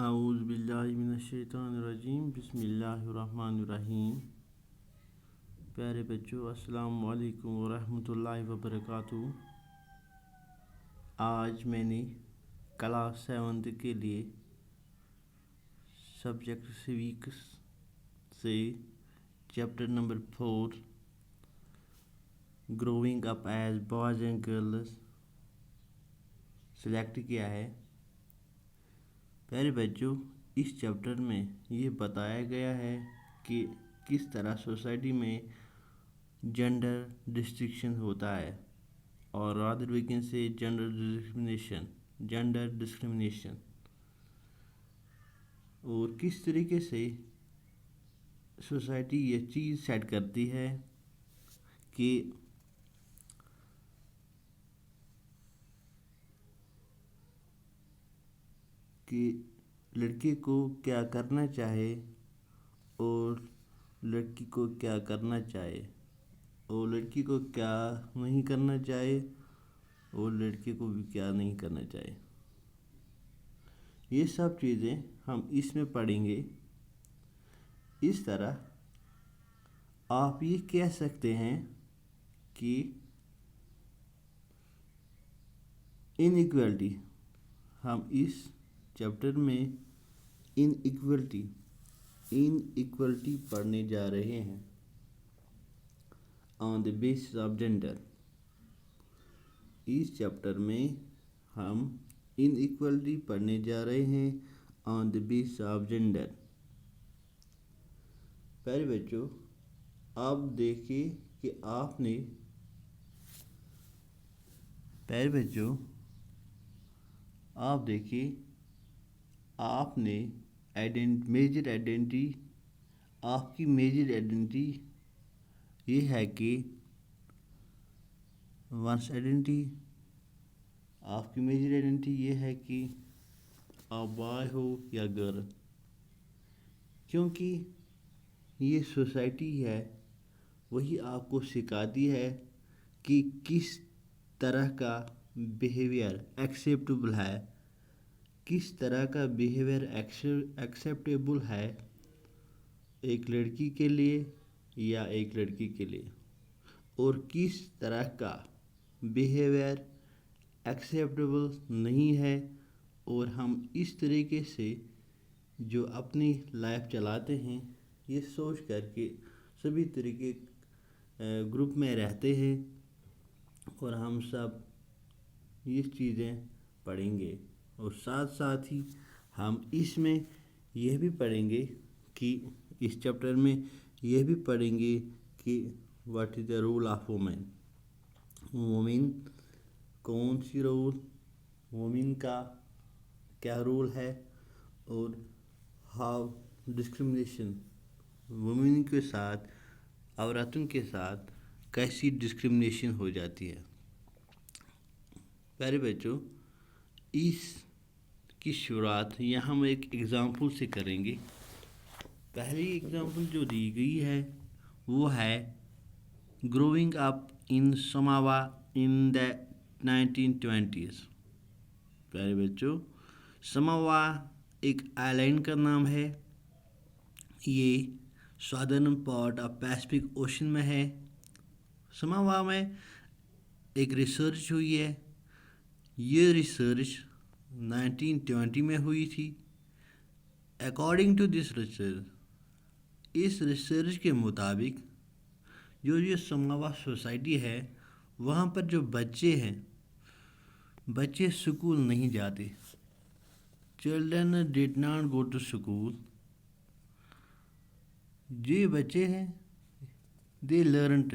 اعوذ باللہ من الشیطان الرجیم بسم اللہ الرحمن الرحیم۔ پیارے بچوں، السلام علیکم ورحمۃ اللہ وبرکاتہ۔ آج میں نے کلاس 7 کے لیے سبجیکٹ سیوکس سے chapter number 4 growing up as boys and girls select کیا ہے۔ پیارے بچوں، اس چیپٹر میں یہ بتایا گیا ہے کہ کس طرح سوسائٹی میں جینڈر ڈسٹرکشن ہوتا ہے، اور rather we can say gender discrimination, اور کس طریقے سے سوسائٹی یہ چیز سیٹ کرتی ہے کہ لڑکے کو کیا کرنا چاہے اور لڑکی کو کیا کرنا چاہے، اور لڑکی کو کیا نہیں کرنا چاہے اور لڑکے کو بھی کیا نہیں کرنا چاہے۔ یہ سب چیزیں ہم اس میں پڑھیں گے۔ اس طرح آپ یہ کہہ سکتے ہیں کہ ان ایکویلٹی، ہم اس چیپٹر میں ان ایکویلٹی پڑھنے جا رہے ہیں on the basis of gender. اس چیپٹر میں ہم ان ایکویلٹی پڑھنے جا رہے ہیں on the basis of gender. پہلے بچوں، آپ دیکھیں کہ آپ نے میجر آئیڈینٹی، آپ کی میجر آئیڈینٹی یہ ہے کہ ونس آئیڈینٹی، آپ کی میجر آئیڈینٹی یہ ہے کہ آپ بوائے ہو یا گرل، کیونکہ یہ سوسائٹی ہے وہی آپ کو سکھاتی ہے کہ کس طرح کا بیہیویئر ایکسیپٹیبل ہے، کس طرح کا بیہیویئر ایکسیپٹیبل ہے ایک لڑکی کے لیے یا ایک لڑکی کے لیے، اور کس طرح کا بیہیویئر ایکسیپٹیبل نہیں ہے۔ اور ہم اس طریقے سے جو اپنی لائف چلاتے ہیں، یہ سوچ کر کے سبھی طریقے گروپ میں رہتے ہیں، اور ہم سب یہ چیزیں پڑھیں گے، اور ساتھ ساتھ ہی ہم اس میں یہ بھی پڑھیں گے کہ اس چیپٹر میں یہ بھی پڑھیں گے کہ what is the role of women, کون سی رول وومن کا کیا رول ہے، اور ہاؤ ڈسکرمنیشن وومن کے ساتھ، عورتوں کے ساتھ کیسی ڈسکرمنیشن ہو جاتی ہے۔ پیارے بچوں، اس کی شروعات یہاں ہم ایک ایگزامپل سے کریں گے۔ پہلی ایگزامپل جو دی گئی ہے وہ ہے گروئنگ اپ ان سماوا ان دا 1920s۔ پیارے بچوں، سماوا ایک آئی لینڈ کا نام ہے، یہ سادرن پارٹ آف پیسفک اوشن میں ہے۔ سماوا میں ایک ریسرچ ہوئی ہے، یہ ریسرچ 1920 میں ہوئی تھی۔ اکارڈنگ ٹو دس ریسرچ، اس ریسرچ کے مطابق جو یہ سماوا سوسائٹی ہے، وہاں پر جو بچے ہیں، بچے اسکول نہیں جاتے۔ Children did not go to school. جو بچے ہیں دے لرنٹ،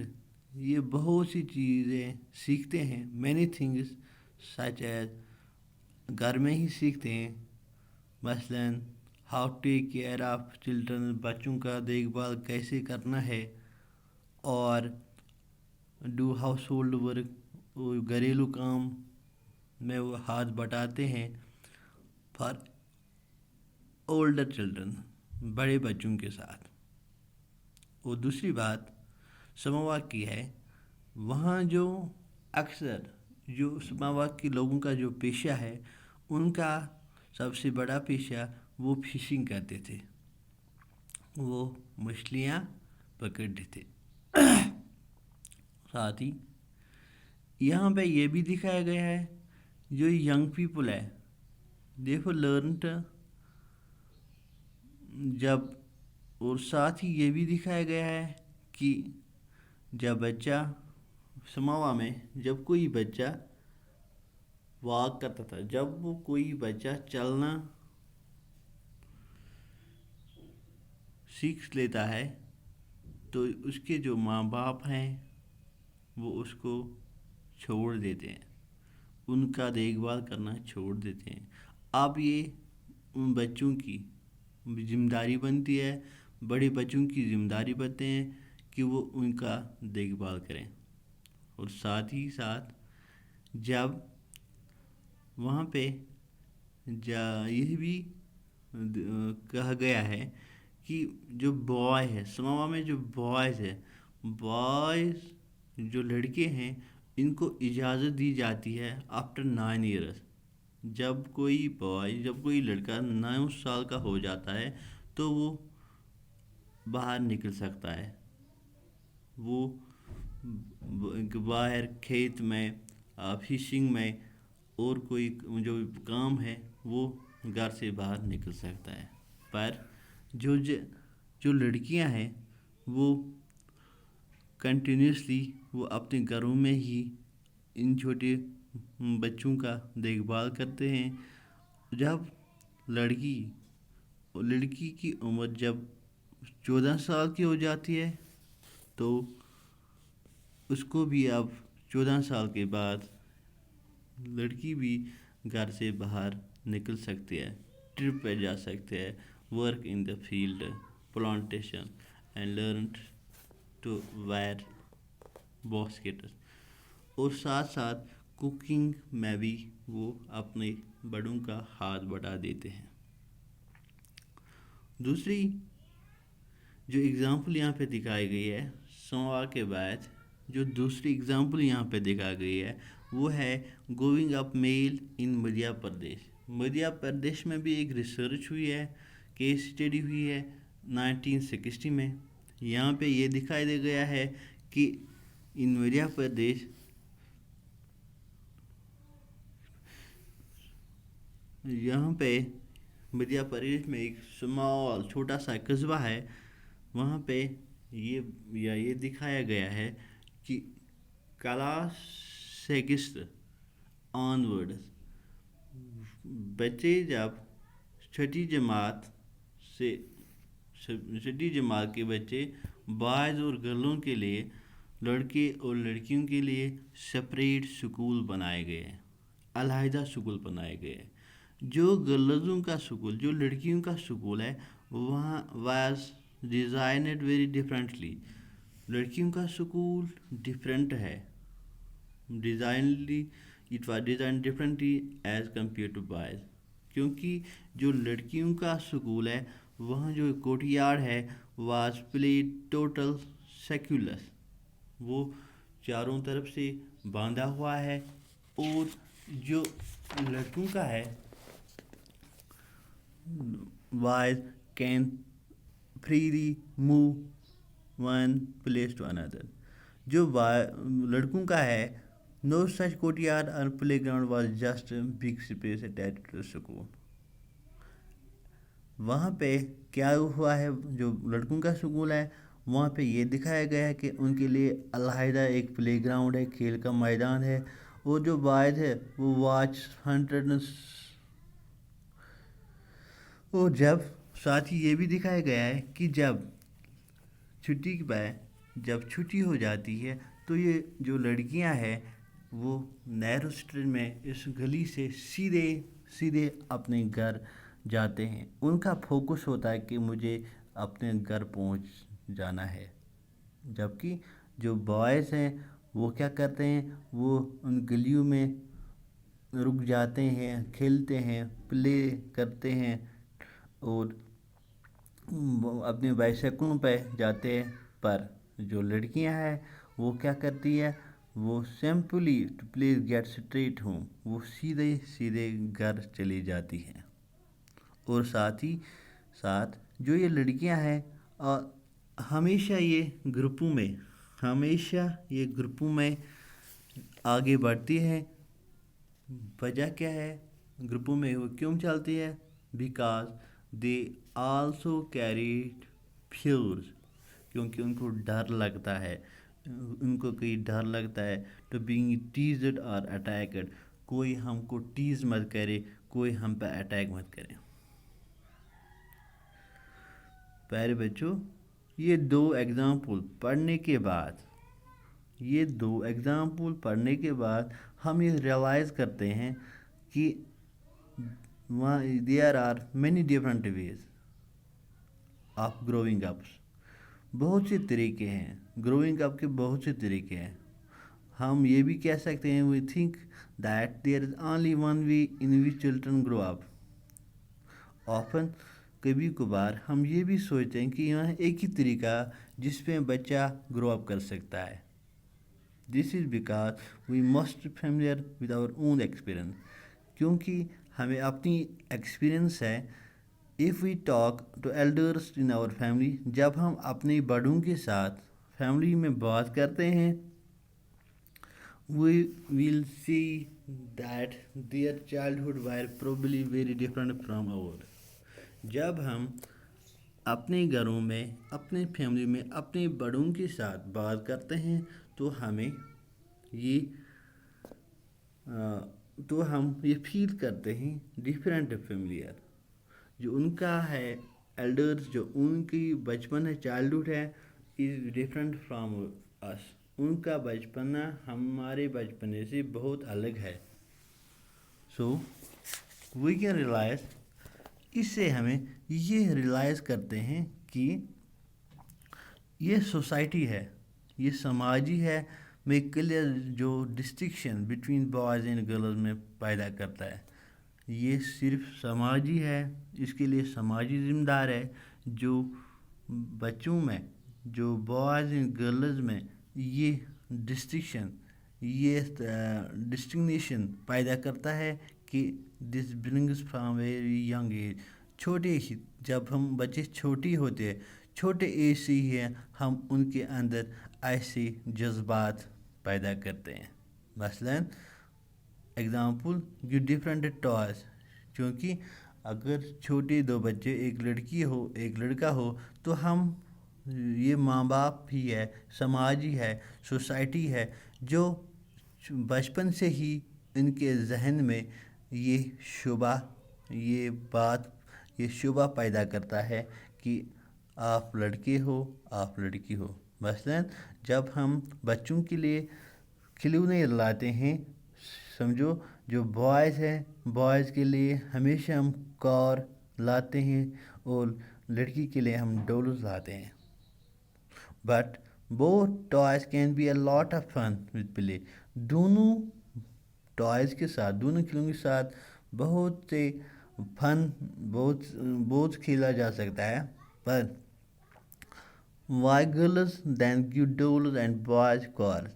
یہ بہت سی چیزیں سیکھتے ہیں، مینی تھنگس سچ ایز، گھر میں ہی سیکھتے ہیں، مثلاً how take care of children, بچوں کا دیکھ بھال کیسے کرنا ہے، اور ڈو ہاؤس ہولڈ ورک، گھریلو کام میں وہ ہاتھ بٹاتے ہیں، فار اولڈر چلڈرن، بڑے بچوں کے ساتھ۔ اور دوسری بات سماوا کی ہے، وہاں جو اکثر جو سماوا کے لوگوں کا جو پیشہ ہے، ان کا سب سے بڑا پیشہ وہ فشنگ کرتے تھے، وہ مچھلیاں پکڑتے تھے۔ ساتھ ہی یہاں پہ یہ بھی دکھایا گیا ہے جو ینگ پیپل ہے، دیکھو لرنٹ جب، اور ساتھ ہی یہ بھی دکھایا گیا ہے کہ جب بچہ سماوا میں جب کوئی بچہ واک کرتا تھا، جب وہ کوئی بچہ چلنا سیکھ لیتا ہے تو اس کے جو ماں باپ ہیں وہ اس کو چھوڑ دیتے ہیں، ان کا دیکھ بھال کرنا چھوڑ دیتے ہیں۔ اب یہ ان بچوں کی ذمہ داری بنتی ہے، بڑے بچوں کی ذمہ داری بنتے ہیں کہ وہ ان کا دیکھ بھال کریں۔ اور ساتھ ہی ساتھ جب وہاں پہ یہ بھی کہا گیا ہے کہ جو بوائے ہے سماوا میں، جو بوائز ہے، بوائز جو لڑکے ہیں ان کو اجازت دی جاتی ہے آفٹر 9 ایئرس۔ جب کوئی لڑکا 9 سال کا ہو جاتا ہے تو وہ باہر نکل سکتا ہے، وہ باہر کھیت میں، فشنگ میں، اور کوئی جو کام ہے وہ گھر سے باہر نکل سکتا ہے۔ پر جو لڑکیاں ہیں وہ کنٹینیوسلی وہ اپنے گھروں میں ہی ان چھوٹے بچوں کا دیکھ بھال کرتے ہیں۔ جب لڑکی کی عمر جب 14 سال کی ہو جاتی ہے تو اس کو بھی اب 14 سال کے بعد لڑکی بھی گھر سے باہر نکل سکتی ہے، ٹرپ پہ جا سکتے ہیں، work in the field plantation and learn to wear baskets. اور ساتھ ساتھ کوکنگ میں بھی وہ اپنے بڑوں کا ہاتھ بٹا دیتے ہیں۔ دوسری جو اگزامپل یہاں پہ دکھائی گئی ہے سموا کے بعد، جو دوسری اگزامپل یہاں پہ دکھائی گئی ہے وہ ہے گوئنگ اپ میل ان مدھیہ پردیش۔ مدھیہ پردیش میں بھی ایک ریسرچ ہوئی ہے، کیس اسٹڈی ہوئی ہے 1960 میں۔ یہاں پہ یہ دکھائی دے گیا ہے کہ ان مدھیہ پردیش مدھیہ پردیش میں ایک اسمال چھوٹا سا قصبہ ہے، وہاں پہ یہ دکھایا گیا ہے کہ کلاس 6 آنورڈ بچے جب چھٹی جماعت کے بچے بوائز اور گرلوں کے لیے، لڑکے اور لڑکیوں کے لیے سپریٹ سکول بنائے گئے ہیں، علیحدہ سکول بنائے گئے ہیں۔ جو گرلزوں کا سکول، جو لڑکیوں کا سکول ہے، وہاں واز ڈیزائنڈ ویری ڈفرینٹلی۔ لڑکیوں کا سکول ڈفرینٹ ہے، it was design differently as compare to boys, کیونکہ جو لڑکیوں کا سکول ہے وہاں جو کوٹ یارڈ ہے واز پلیڈ ٹوٹل سیکولر، وہ چاروں طرف سے باندھا ہوا ہے، اور جو لڑکوں کا ہے boys can freely move one place to another۔ جو لڑکوں کا ہے no such courtyard or playground was just a big space attached to the school۔ وہاں پہ کیا ہوا ہے، جو لڑکوں کا سکول ہے وہاں پہ یہ دکھایا گیا ہے کہ ان کے لیے علیحدہ ایک پلے گراؤنڈ ہے، کھیل کا میدان ہے، اور جو بوائز ہے وہ واچ 100۔ اور جب ساتھ ہی یہ بھی دکھایا گیا ہے کہ جب چھٹی ہو جاتی ہے تو یہ جو لڑکیاں ہیں وہ نیرو اسٹریٹ میں اس گلی سے سیدھے اپنے گھر جاتے ہیں، ان کا فوکس ہوتا ہے کہ مجھے اپنے گھر پہنچ جانا ہے۔ جبکہ جو بوائز ہیں وہ کیا کرتے ہیں، وہ ان گلیوں میں رک جاتے ہیں، کھیلتے ہیں، پلے کرتے ہیں، اور اپنے بائیسیکلوں پہ جاتے ہیں۔ پر جو لڑکیاں ہیں وہ کیا کرتی ہے، وہ simply to please get straight home, وہ سیدھے گھر چلی جاتی ہیں۔ اور ساتھ ہی ساتھ جو یہ لڑکیاں ہیں ہمیشہ یہ گروپوں میں آگے بڑھتی ہے. وجہ کیا ہے گروپوں میں وہ کیوں چلتی ہے؟ Because they also carried fears, کیونکہ ان کو ڈر لگتا ہے، ٹو بینگ ٹیزڈ اور اٹیکڈ، کوئی ہم کو ٹیز مت کرے، کوئی ہم پہ اٹیک مت کرے. پیارے بچوں، یہ دو ایگزامپل پڑھنے کے بعد ہم یہ ریئلائز کرتے ہیں کہ there are many different ways of growing up. بہت سے طریقے ہیں گروئنگ اپ کے، بہت سے طریقے ہیں. ہم یہ بھی کہہ سکتے ہیں we think that there is only one way in which children grow up. often کبھی کبھار ہم یہ بھی سوچتے ہیں کہ یہاں ایک ہی طریقہ جس پہ بچہ گرو اپ کر سکتا ہے. This is because we must familiar with our own experience. کیونکہ ہمیں اپنی ایکسپیرئنس ہے. If we talk to elders in our family، جب ہم اپنے بڑوں کے ساتھ فیملی میں بات کرتے ہیں، we will see that their childhood were probably very different from ours. جب ہم اپنے گھروں میں، اپنے فیملی میں اپنے بڑوں کے ساتھ بات کرتے ہیں تو ہم یہ فیل کرتے ہیں ڈفرینٹ فیملیئر، جو ان کا ہے ایلڈرز، جو ان کی بچپن ہے، چائلڈہڈ ہے، از ڈفرینٹ فرام اس. ان کا بچپنا ہمارے بچپنے سے بہت الگ ہے. سو وی کین ریئلائز، اس سے ہمیں یہ ریئلائز کرتے ہیں کہ یہ سوسائٹی ہے، یہ سماجی ہے، میں کلیئر جو distinction between boys and girls میں پیدا کرتا ہے، یہ صرف سماجی ہے. اس کے لیے سماجی ذمہ دار ہے. جو بچوں میں، جو بوائز اینڈ گرلز میں یہ ڈسٹنگنیشن پیدا کرتا ہے کہ this brings from very young age. جب ہم بچے چھوٹی ہوتے ہیں، چھوٹے ایج سے ہی ہم ان کے اندر ایسے جذبات پیدا کرتے ہیں. مثلاً ایگزامپل جو ڈفرینٹ ٹوائز، کیونکہ اگر چھوٹے دو بچے، ایک لڑکی ہو ایک لڑکا ہو، تو ہم یہ ماں باپ ہی ہے، سماجی ہے، سوسائٹی ہے، جو بچپن سے ہی ان کے ذہن میں یہ شبہ پیدا کرتا ہے کہ آپ لڑکے ہو، آپ لڑکی ہو. مثلاً جب ہم بچوں کے لیے کھلونے لاتے ہیں، سمجھو جو بوائز ہیں، بوائز کے لیے ہمیشہ ہم کار لاتے ہیں اور لڑکی کے لیے ہم ڈولز لاتے ہیں. But both toys can be a lot of fun with play. دونوں ٹوائز کے ساتھ، دونوں کھلونوں کے ساتھ بہت سے فن، بہت کھیلا جا سکتا ہے. پر why girls then give dolls and boys cars؟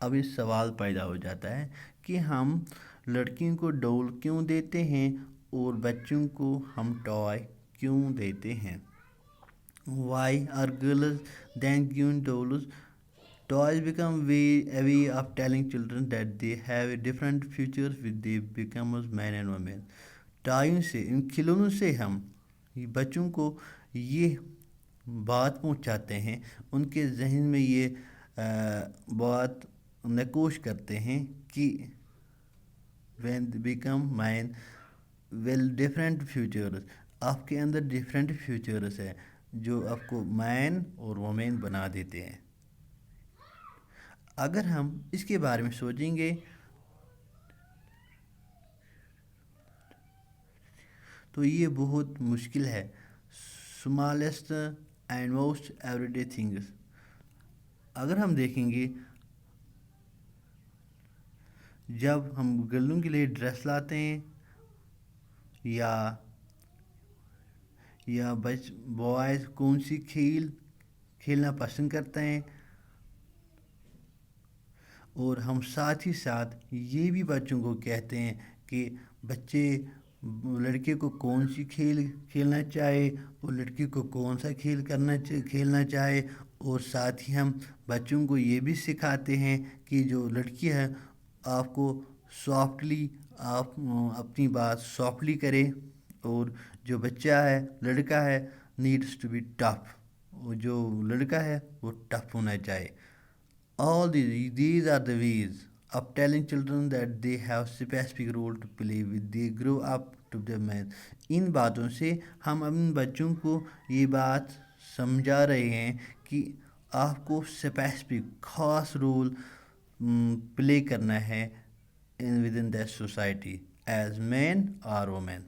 اب اس سوال پیدا ہو جاتا ہے کہ ہم لڑکیوں کو ڈول کیوں دیتے ہیں اور بچوں کو ہم ٹوائے کیوں دیتے ہیں. Why are girls then given dolls? Toys become a way of telling children that they have a different futures when they become men and women. ٹائیوں سے، ان کھلونوں سے ہم بچوں کو یہ بات پہنچاتے ہیں، ان کے ذہن میں یہ بات نقوش کرتے ہیں کہ when they become men well different futures، آپ کے اندر ڈفرینٹ فیوچرس ہے جو آپ کو مین اور وومین بنا دیتے ہیں. اگر ہم اس کے بارے میں سوچیں گے تو یہ بہت مشکل ہے. Smallest and most every day things, اگر ہم دیکھیں گے جب ہم گرلوں کے لیے ڈریس لاتے ہیں یا بوائز کون سی کھیلنا پسند کرتے ہیں، اور ہم ساتھ ہی ساتھ یہ بھی بچوں کو کہتے ہیں کہ بچے لڑکے کو کون سی کھیل کھیلنا چاہے اور لڑکی کو کون سا کھیل کھیلنا چاہے، اور ساتھ ہی ہم بچوں کو یہ بھی سکھاتے ہیں کہ جو لڑکی ہے آپ کو سافٹلی، آپ اپنی بات سافٹلی کرے، اور جو بچہ ہے لڑکا ہے نیڈس ٹو بی ٹف، اور جو لڑکا ہے وہ ٹف ہونا چاہے. All these are the ways of telling children that they have specific role to play with they grow up to the man. ان باتوں سے ہم اپنے بچوں کو یہ بات سمجھا رہے ہیں کہ آپ کو اسپیسیفک خاص رول پلے کرنا ہے with in that society as man اور woman.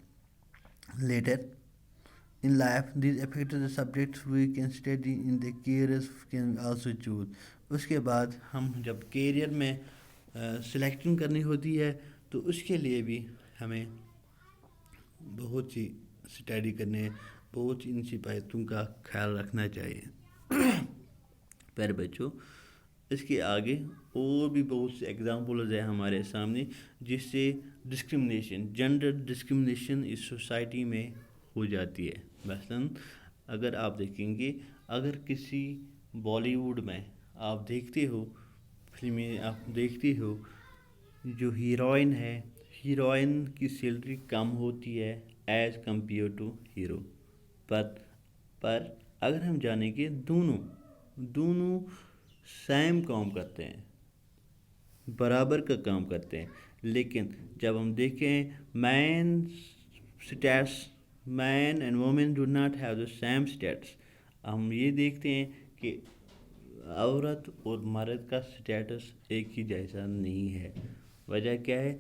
Later in life, these affect the subjects we can study in the careers can also choose. اس کے بعد ہم جب کیریئر میں سلیکٹنگ کرنی ہوتی ہے تو اس کے لیے بھی ہمیں بہت سی اسٹڈی کرنے، بہت ان سی باتوں کا خیال رکھنا چاہیے. پیارے بچوں، اس کے آگے اور بھی بہت سے ایگزامپلز ہیں ہمارے سامنے جس سے ڈسکرمنیشن، جینڈر ڈسکرمنیشن اس سوسائٹی میں ہو جاتی ہے. مثلاً اگر آپ دیکھیں گے، اگر کسی بالی ووڈ میں آپ دیکھتے ہو، فلمیں آپ دیکھتے ہو، جو ہیروئن ہے، ہیروئن کی سیلری کم ہوتی ہے ایز کمپیئر ٹو ہیرو. پر اگر ہم جانیں کہ دونوں سیم کام کرتے ہیں، برابر کا کام کرتے ہیں، لیکن جب ہم دیکھیں men and women do not have the same status, ہم یہ دیکھتے ہیں کہ عورت اور مرد کا اسٹیٹس ایک ہی جیسا نہیں ہے. وجہ کیا ہے؟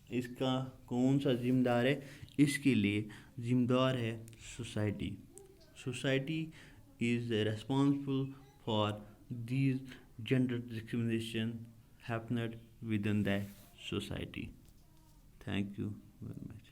اس کا کون سا ذمہ دار ہے؟ اس کے لیے ذمہ دار ہے society. Society is responsible for these gender discrimination happened within the society. Thank you very much.